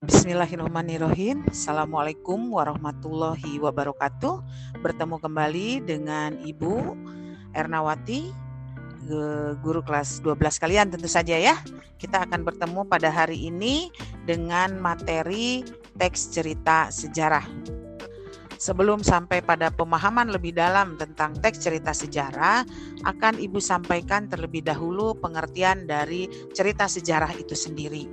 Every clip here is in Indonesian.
Bismillahirrahmanirrahim. Assalamualaikum warahmatullahi wabarakatuh. Bertemu kembali dengan Ibu Ernawati, guru kelas 12 kalian tentu saja ya. Kita akan bertemu pada hari ini dengan materi teks cerita sejarah. Sebelum sampai pada pemahaman lebih dalam tentang teks cerita sejarah, akan Ibu sampaikan terlebih dahulu pengertian dari cerita sejarah itu sendiri.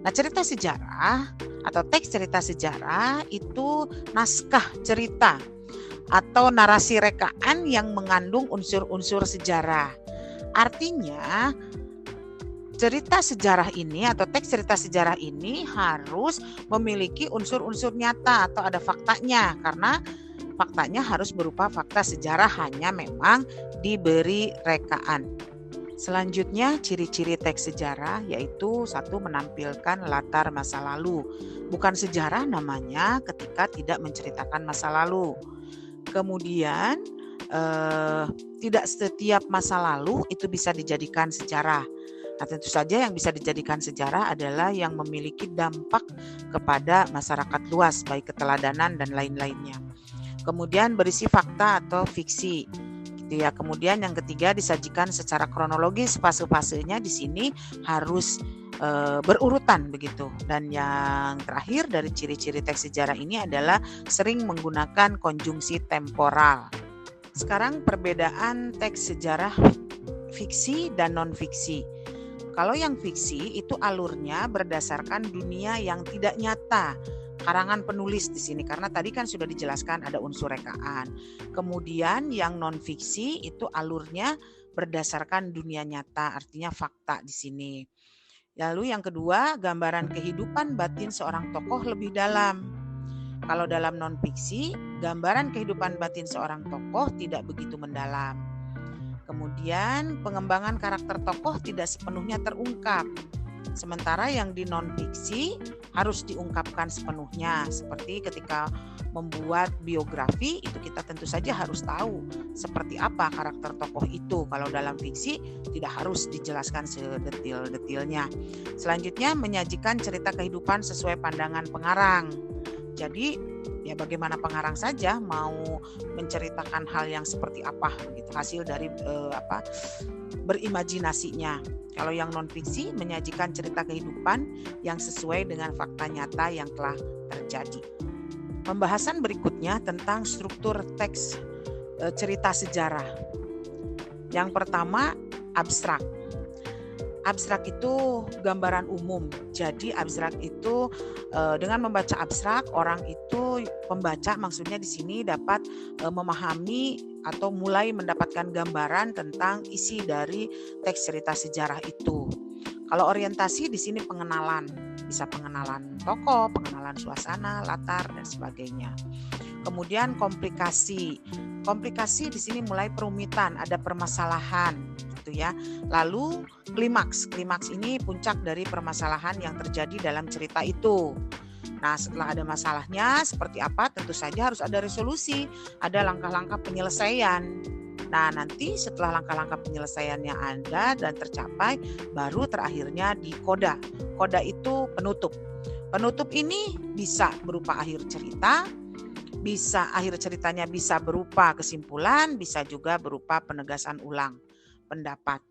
Nah, cerita sejarah atau teks cerita sejarah itu naskah cerita atau narasi rekaan yang mengandung unsur-unsur sejarah. Artinya, cerita sejarah ini atau teks cerita sejarah ini harus memiliki unsur-unsur nyata atau ada faktanya, karena faktanya harus berupa fakta sejarah, hanya memang diberi rekaan. Selanjutnya, ciri-ciri teks sejarah yaitu satu, menampilkan latar masa lalu. Bukan sejarah namanya ketika tidak menceritakan masa lalu. Kemudian, tidak setiap masa lalu itu bisa dijadikan sejarah. Nah, tentu saja yang bisa dijadikan sejarah adalah yang memiliki dampak kepada masyarakat luas, baik keteladanan dan lain-lainnya. Kemudian berisi fakta atau fiksi. Gitu ya. Kemudian yang ketiga, disajikan secara kronologis, fase-fasenya di sini harus berurutan begitu. Dan yang terakhir dari ciri-ciri teks sejarah ini adalah sering menggunakan konjungsi temporal. Sekarang perbedaan teks sejarah fiksi dan non-fiksi. Kalau yang fiksi itu alurnya berdasarkan dunia yang tidak nyata, karangan penulis di sini, karena tadi kan sudah dijelaskan ada unsur rekaan. Kemudian yang non fiksi itu alurnya berdasarkan dunia nyata, artinya fakta di sini. Lalu yang kedua, gambaran kehidupan batin seorang tokoh lebih dalam. Kalau dalam non fiksi, gambaran kehidupan batin seorang tokoh tidak begitu mendalam. Kemudian pengembangan karakter tokoh tidak sepenuhnya terungkap. Sementara yang di non-fiksi harus diungkapkan sepenuhnya. Seperti ketika membuat biografi, itu kita tentu saja harus tahu seperti apa karakter tokoh itu. Kalau dalam fiksi tidak harus dijelaskan sedetil-detilnya. Selanjutnya, menyajikan cerita kehidupan sesuai pandangan pengarang. Jadi ya bagaimana pengarang saja mau menceritakan hal yang seperti apa gitu, hasil dari berimajinasinya. Kalau yang non fiksi menyajikan cerita kehidupan yang sesuai dengan fakta nyata yang telah terjadi. Pembahasan berikutnya tentang struktur teks cerita sejarah. Yang pertama, abstrak. Abstrak itu gambaran umum. Jadi abstrak itu dengan membaca abstrak, orang itu pembaca maksudnya di sini dapat memahami atau mulai mendapatkan gambaran tentang isi dari teks cerita sejarah itu. Kalau orientasi di sini pengenalan, bisa pengenalan tokoh, pengenalan suasana, latar dan sebagainya. Kemudian komplikasi. Komplikasi di sini mulai perumitan, ada permasalahan gitu ya. Lalu klimaks. Klimaks ini puncak dari permasalahan yang terjadi dalam cerita itu. Nah, setelah ada masalahnya seperti apa, tentu saja harus ada resolusi, ada langkah-langkah penyelesaian. Nah, nanti setelah langkah-langkah penyelesaiannya ada dan tercapai, baru terakhirnya di koda. Koda itu penutup. Penutup ini bisa berupa akhir cerita, bisa akhir ceritanya bisa berupa kesimpulan, bisa juga berupa penegasan ulang pendapat.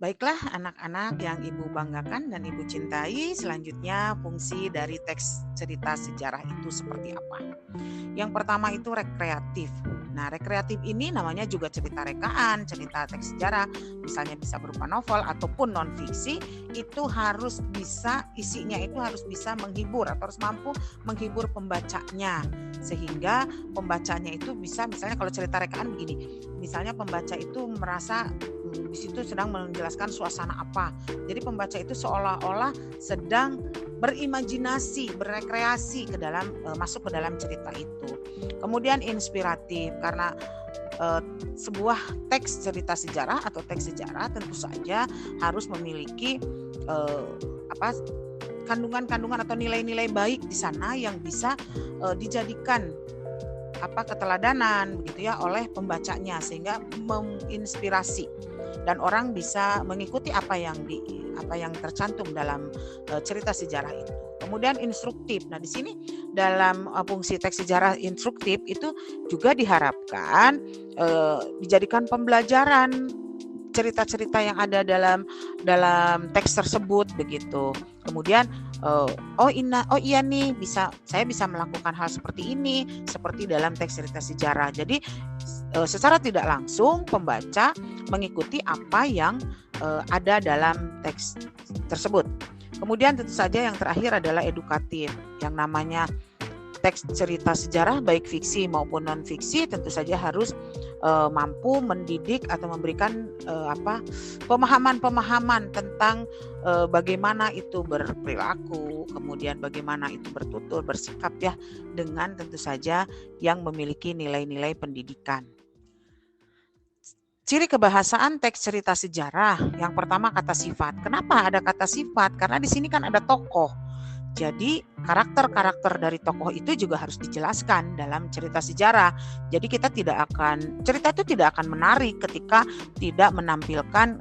Baiklah anak-anak yang Ibu banggakan dan Ibu cintai, selanjutnya fungsi dari teks cerita sejarah itu seperti apa? Yang pertama itu rekreatif. Nah, rekreatif ini namanya juga cerita rekaan, cerita teks sejarah, misalnya bisa berupa novel ataupun non-fiksi, itu harus bisa, isinya itu harus bisa menghibur atau harus mampu menghibur pembacanya. Sehingga pembacanya itu bisa, misalnya kalau cerita rekaan begini, misalnya pembaca itu merasa di situ sedang menjelaskan suasana apa. Jadi pembaca itu seolah-olah sedang berimajinasi, berrekreasi ke dalam masuk ke dalam cerita itu. Kemudian inspiratif, karena sebuah teks cerita sejarah atau teks sejarah tentu saja harus memiliki kandungan-kandungan atau nilai-nilai baik di sana yang bisa dijadikan keteladanan begitu ya oleh pembacanya, sehingga menginspirasi. dan orang bisa mengikuti apa yang tercantum dalam cerita sejarah itu. Kemudian instruktif. Nah, di sini dalam fungsi teks sejarah instruktif itu juga diharapkan dijadikan pembelajaran cerita-cerita yang ada dalam teks tersebut begitu. Kemudian oh iya nih, saya bisa melakukan hal seperti ini seperti dalam teks cerita sejarah. Jadi secara tidak langsung pembaca mengikuti apa yang ada dalam teks tersebut. Kemudian tentu saja yang terakhir adalah edukatif. Yang namanya teks cerita sejarah baik fiksi maupun non fiksi tentu saja harus mampu mendidik atau memberikan pemahaman tentang bagaimana itu berperilaku, kemudian bagaimana itu bertutur, bersikap ya, dengan tentu saja yang memiliki nilai-nilai pendidikan. Ciri kebahasaan teks cerita sejarah, yang pertama kata sifat. Kenapa ada kata sifat? Karena di sini kan ada tokoh. Jadi karakter-karakter dari tokoh itu juga harus dijelaskan dalam cerita sejarah. Jadi cerita itu tidak akan menarik ketika tidak menampilkan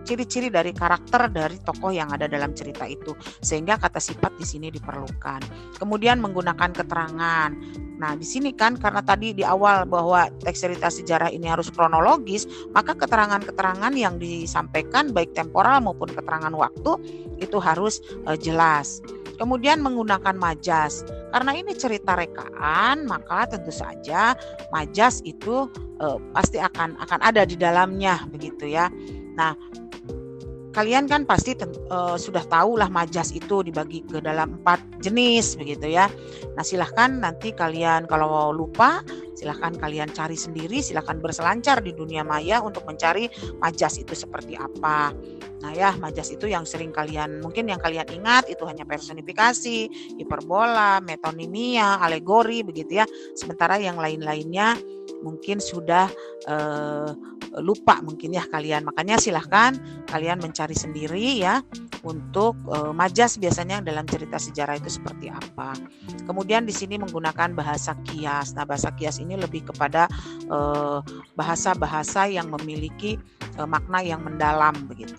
ciri-ciri dari karakter dari tokoh yang ada dalam cerita itu. Sehingga kata sifat di sini diperlukan. Kemudian menggunakan keterangan. Nah, di sini kan karena tadi di awal bahwa teks cerita sejarah ini harus kronologis, maka keterangan-keterangan yang disampaikan baik temporal maupun keterangan waktu itu harus jelas. Kemudian menggunakan majas. Karena ini cerita rekaan, maka tentu saja majas itu pasti akan ada di dalamnya begitu ya. Nah, kalian kan pasti sudah tahu lah majas itu dibagi ke dalam 4 jenis begitu ya. Nah, silahkan nanti kalian kalau mau lupa, silahkan kalian cari sendiri, silahkan berselancar di dunia maya untuk mencari majas itu seperti apa. Nah ya, majas itu yang sering mungkin yang kalian ingat itu hanya personifikasi, hiperbola, metonimia, alegori begitu ya. Sementara yang lain-lainnya mungkin sudah lupa mungkin ya kalian. Makanya silahkan kalian mencari sendiri ya untuk majas biasanya dalam cerita sejarah itu seperti apa. Kemudian di sini menggunakan bahasa kias. Nah, bahasa kias ini lebih kepada bahasa-bahasa yang memiliki makna yang mendalam begitu.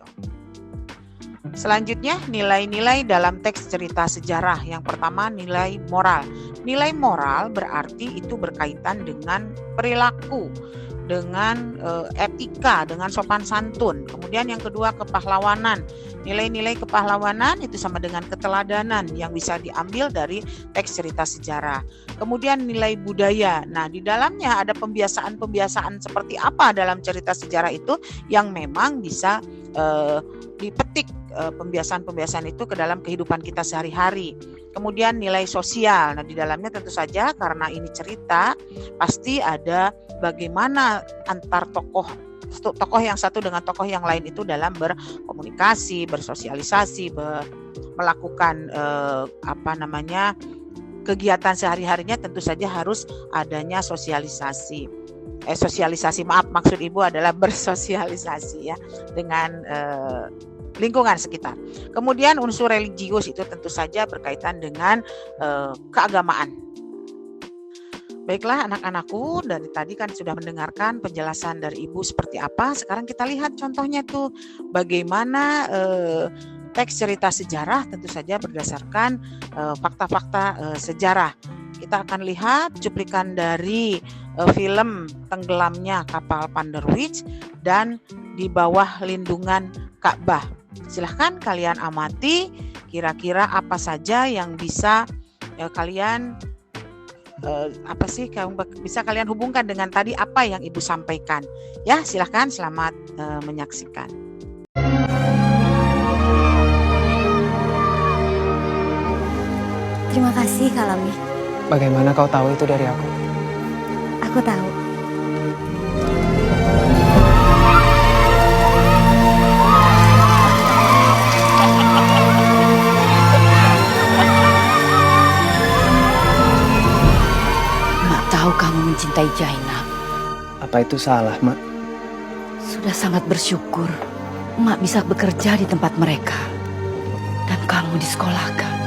Selanjutnya, nilai-nilai dalam teks cerita sejarah. Yang pertama, nilai moral. Nilai moral berarti itu berkaitan dengan perilaku, dengan etika, dengan sopan santun. Kemudian yang kedua, kepahlawanan. Nilai-nilai kepahlawanan itu sama dengan keteladanan yang bisa diambil dari teks cerita sejarah. Kemudian nilai budaya. Nah, di dalamnya ada pembiasaan-pembiasaan seperti apa dalam cerita sejarah itu yang memang bisa dipetik pembiasaan-pembiasaan itu ke dalam kehidupan kita sehari-hari. Kemudian nilai sosial. Nah, di dalamnya tentu saja karena ini cerita, pasti ada bagaimana antar tokoh yang satu dengan tokoh yang lain itu dalam berkomunikasi, bersosialisasi, melakukan kegiatan sehari-harinya. Tentu saja harus adanya sosialisasi. Maksud Ibu adalah bersosialisasi ya dengan lingkungan sekitar. Kemudian unsur religius itu tentu saja berkaitan dengan keagamaan. Baiklah anak-anakku, dari tadi kan sudah mendengarkan penjelasan dari Ibu seperti apa. Sekarang kita lihat contohnya tuh bagaimana teks cerita sejarah tentu saja berdasarkan fakta-fakta sejarah. Kita akan lihat cuplikan dari film Tenggelamnya Kapal Panderwich dan Di Bawah Lindungan Ka'bah. Silahkan kalian amati kira-kira apa saja yang bisa kalian bisa kalian hubungkan dengan tadi apa yang Ibu sampaikan. Ya, silahkan, selamat menyaksikan. Terima kasih, Kak Lami. Bagaimana kau tahu itu dari aku? Aku tahu. Mak tahu kamu mencintai Jainab. Apa itu salah, Mak? Sudah sangat bersyukur Mak bisa bekerja di tempat mereka dan kamu disekolahkan.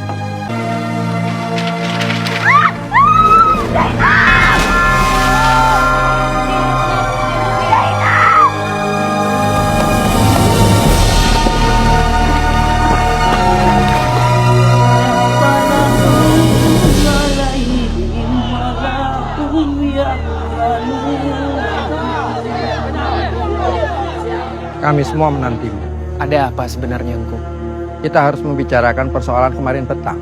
Kami semua menantimu. Ada apa sebenarnya, Engku? Kita harus membicarakan persoalan kemarin petang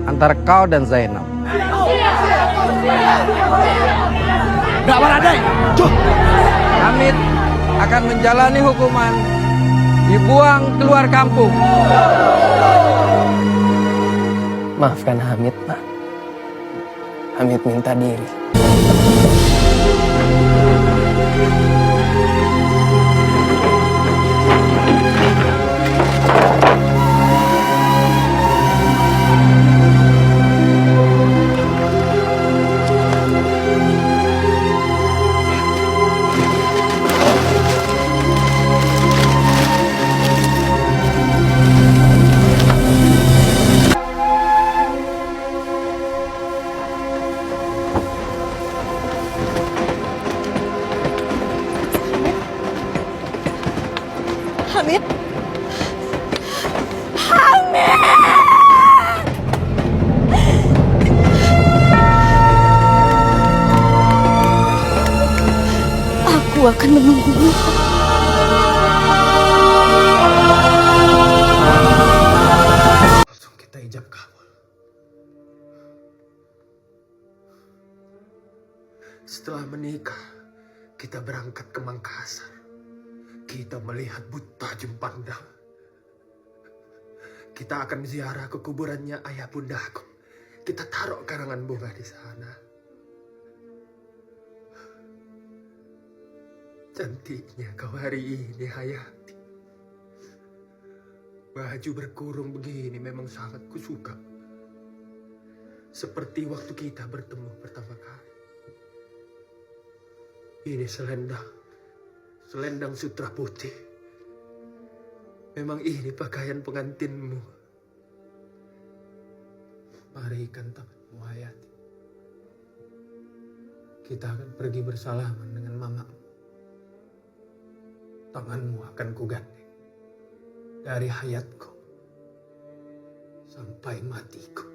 antara kau dan Zainab. Nggak Baradai, Hamid akan menjalani hukuman dibuang keluar kampung. Maafkan Hamid, Mak. Hamid minta diri. Hamid. Aku akan menunggumu. Langsung kita ijab kabul. Setelah menikah, kita berangkat ke Makassar. Kita melihat buta Jempandang. Kita akan ziarah ke kuburannya ayah bundaku. Kita taruh karangan bunga di sana. Cantiknya kau hari ini, Hayati. Baju berkurung begini memang sangat kusuka. Seperti waktu kita bertemu pertama kali. Ini selendang sutra putih. Memang ini pakaian pengantinmu. Mari ikan tanganmu, Hayati. Kita akan pergi bersalaman dengan mamamu. Tanganmu akan kugandeng dari hayatku sampai matiku.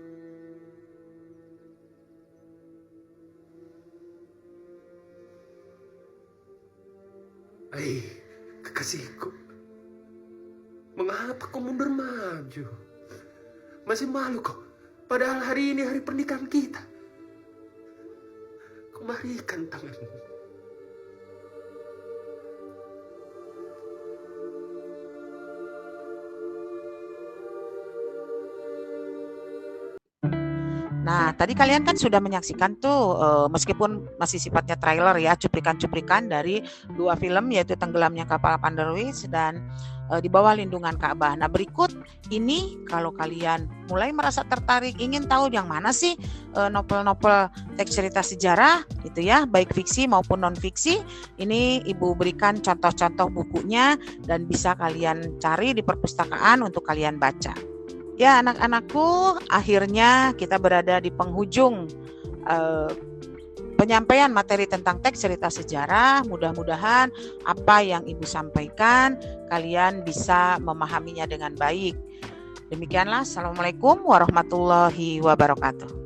Hai, kekasihku. Mengapa kau mundur maju? Masih malu kau? Padahal hari ini hari pernikahan kita. Kembalikan tanganmu. Nah, tadi kalian kan sudah menyaksikan tuh, meskipun masih sifatnya trailer ya, cuplikan-cuplikan dari 2 film, yaitu Tenggelamnya Kapal Pandarwis dan Di Bawah Lindungan Ka'bah. Nah, berikut ini kalau kalian mulai merasa tertarik, ingin tahu yang mana sih novel-novel teks cerita sejarah gitu ya, baik fiksi maupun non-fiksi, ini Ibu berikan contoh-contoh bukunya dan bisa kalian cari di perpustakaan untuk kalian baca. Ya, anak-anakku, akhirnya kita berada di penghujung penyampaian materi tentang teks cerita sejarah. Mudah-mudahan apa yang Ibu sampaikan kalian bisa memahaminya dengan baik. Demikianlah, Assalamualaikum warahmatullahi wabarakatuh.